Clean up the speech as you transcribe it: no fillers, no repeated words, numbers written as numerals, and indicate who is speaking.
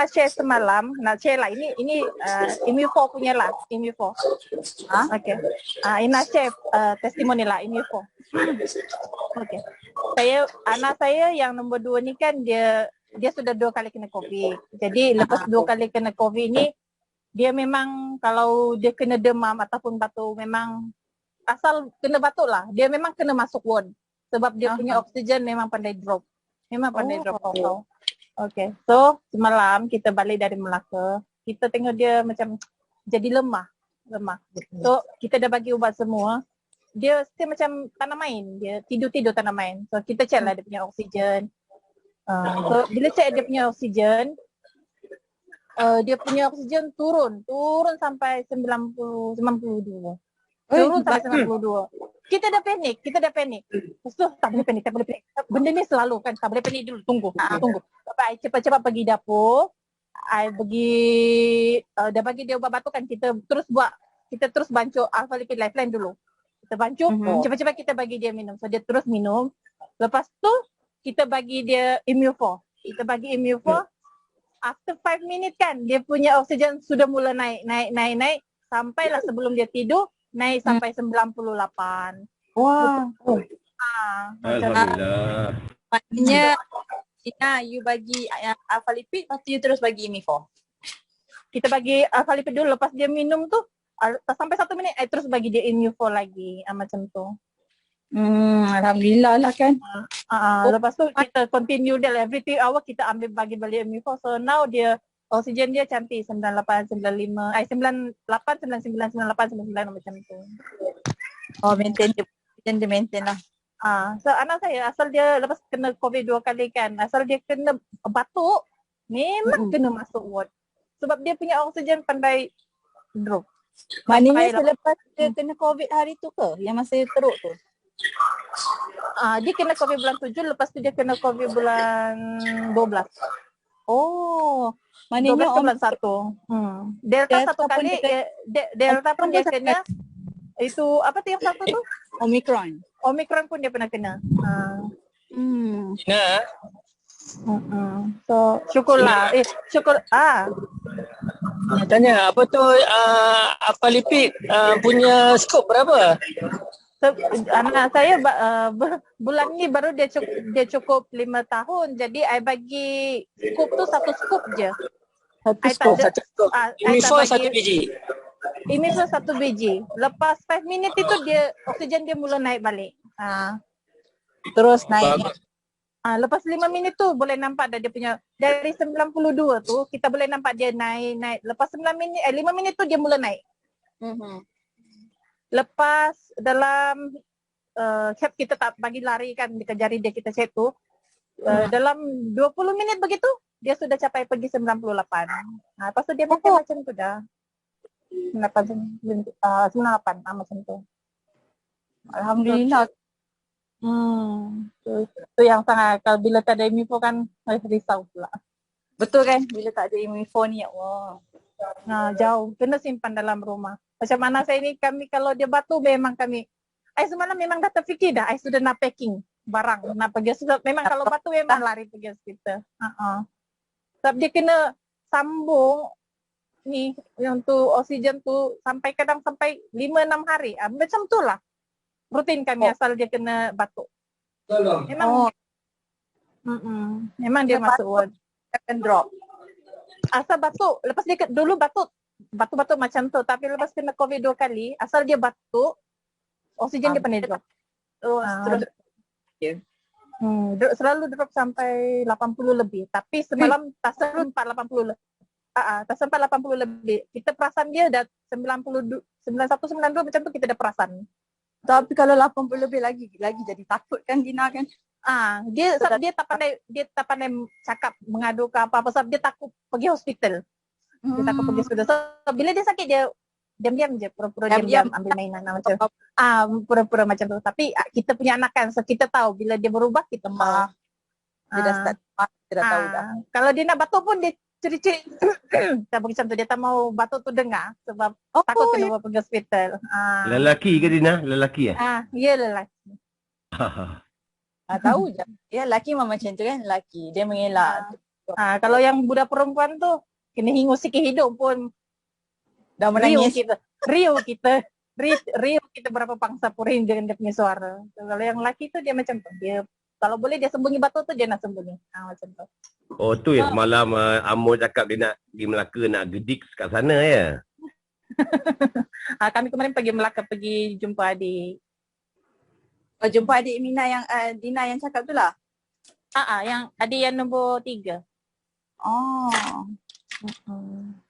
Speaker 1: nak share semalam, nak share lah. Ini Imufo punya lah, Imufo. Okay. Ini nak share testimoni lah, Imufo. Okay. Anak saya yang nombor 2 ni kan dia sudah 2 kali kena COVID. Jadi lepas 2 kali kena COVID ni, dia memang kalau dia kena demam ataupun batuk, memang asal kena batuk lah, dia memang kena masuk ward. Sebab dia punya oksigen memang pandai drop. Memang pandai drop. Okay, so semalam kita balik dari Melaka, kita tengok dia macam jadi lemah. So kita dah bagi ubat semua, dia still macam tak nak main, dia tidur tak nak main. So kita check lah dia punya oksigen. So bila check dia punya oksigen, turun sampai 92. Turun sampai 92. Kita dah panik. Lepas tu tak boleh panik. Benda ni selalu kan, tak boleh panik dulu, tunggu. Sampai cepat-cepat pergi dapur. Dah bagi dia ubat batuk kan, kita terus bancuk Alpha Lipid Lifeline dulu. Kita bancuk, cepat-cepat kita bagi dia minum. So dia terus minum. Lepas tu kita bagi dia Imufo. After 5 minit kan, dia punya oksigen sudah mula naik. Sampailah sebelum dia tidur, naik sampai 98.
Speaker 2: Wah.
Speaker 3: Alhamdulillah.
Speaker 2: Maknanya Tina, you bagi Alpha Lipid, lepas tu you terus bagi Imufo.
Speaker 1: Kita bagi Alpha Lipid dulu, lepas dia minum tu sampai 1 minit, terus bagi dia Imufo lagi, macam tu.
Speaker 2: Alhamdulillah lah kan.
Speaker 1: Lepas tu kita continue dia every 3 hour kita ambil bagi balik Imufo. So now dia oksigen dia cantik 98, 95, 98, 99, 98, 99 macam tu.
Speaker 2: Maintain lah.
Speaker 1: So anak saya asal dia lepas kena COVID 2 kali kan, asal dia kena batuk, memang kena masuk ward. Sebab dia punya oksigen pandai drop.
Speaker 2: Maknanya selepas dia kena COVID hari tu ke? Yang masa teruk tu?
Speaker 1: Dia kena COVID bulan 7, lepas tu dia kena COVID bulan 12.
Speaker 2: Oh, maknanya
Speaker 1: bulan 1. Delta satu kali, Delta pun dia kena. Itu apa tu yang satu tu? Omicron pun dia pernah kena. So syukurlah.
Speaker 4: Nak tanya apa tu Alpha Lipid punya skop berapa?
Speaker 1: Anak saya bulan ni baru dia cukup 5 tahun. Jadi I bagi skop tu 1 skop je.
Speaker 4: Satu skop. Imufo 1 biji.
Speaker 1: Imufo 1 biji. Lepas 5 minit itu dia oksigen dia mula naik balik.
Speaker 2: Terus naik.
Speaker 1: Lepas 5 minit tu boleh nampak dah dia punya dari 92 tu kita boleh nampak dia naik. Lepas 5 minit tu dia mula naik. Lepas dalam kita tak bagi lari kan, dikejari dia kita cek tu. Dalam 20 minit begitu dia sudah capai pergi 98. Lepas tu dia macam tu dah. 98 macam tu.
Speaker 2: Alhamdulillah.
Speaker 1: Tu yang sangat, kalau bila tak ada Imufo kan risau pula.
Speaker 2: Betul kan, bila tak ada Imufo ni, ya Allah.
Speaker 1: Jauh, kena simpan dalam rumah. Macam mana saya ni, kami kalau dia batu memang kami, semalam memang dah terfikir dah, sudah nak packing barang, nak pergi hospital. Memang kalau batu memang lari pergi hospital. Sebab dia kena sambung ni, yang tu oksigen tu kadang sampai 5-6 hari. Macam tu lah rutin kami asal dia kena batuk. Memang memang dia masuk ward.
Speaker 2: Akan drop.
Speaker 1: Asal batuk, lepas dia dulu batuk macam tu, tapi lepas kena COVID 2 kali, asal dia batuk, oksigen dia pandai drop. Terus selalu drop sampai 80 lebih, tapi semalam tak sempat 80 lebih. Tak sempat 80 lebih. Kita perasan dia dah 91, 92 macam tu kita dah perasan.
Speaker 2: Tapi kalau 80 lebih lagi jadi takut kan Dina kan?
Speaker 1: Dia tak pandai cakap mengadu ke apa-apa sebab dia takut pergi hospital. Dia takut pergi hospital. So bila dia sakit dia diam-diam je, pura-pura diam-diam ambil mainan macam pura-pura macam tu. Tapi kita punya anak kan, so kita tahu bila dia berubah kita tahu.
Speaker 2: Dia dah start, dia dah tahu dah.
Speaker 1: Kalau dia nak batuk pun dia curi-curi tak macam tu, dia tak mau batuk tu dengar sebab takut kena bawa pergi hospital.
Speaker 3: Lelaki ke Dina? Lelaki
Speaker 1: ya lelaki.
Speaker 2: Tahu je. Ya lelaki memang macam tu kan, lelaki. Dia mengelak.
Speaker 1: Kalau yang budak perempuan tuh kena hingus sikit hidung pun
Speaker 2: Dah
Speaker 1: riuh
Speaker 2: menangis.
Speaker 1: kita. Riuh kita berapa pangsa purin dengan dia punya suara. Kalau yang laki tuh dia macam tu. Dia kalau boleh dia sembunyi batu tu dia nak sembunyi. Macam tu.
Speaker 3: Oh tu yang semalam Amo cakap dia nak pergi Melaka nak gedik kat sana ya.
Speaker 1: Kami kemarin pergi Melaka pergi jumpa adik.
Speaker 2: Oh, jumpa adik Mina yang Dina yang cakap tu lah.
Speaker 1: Yang adik yang nombor 3.
Speaker 2: Oh.
Speaker 1: Hmm.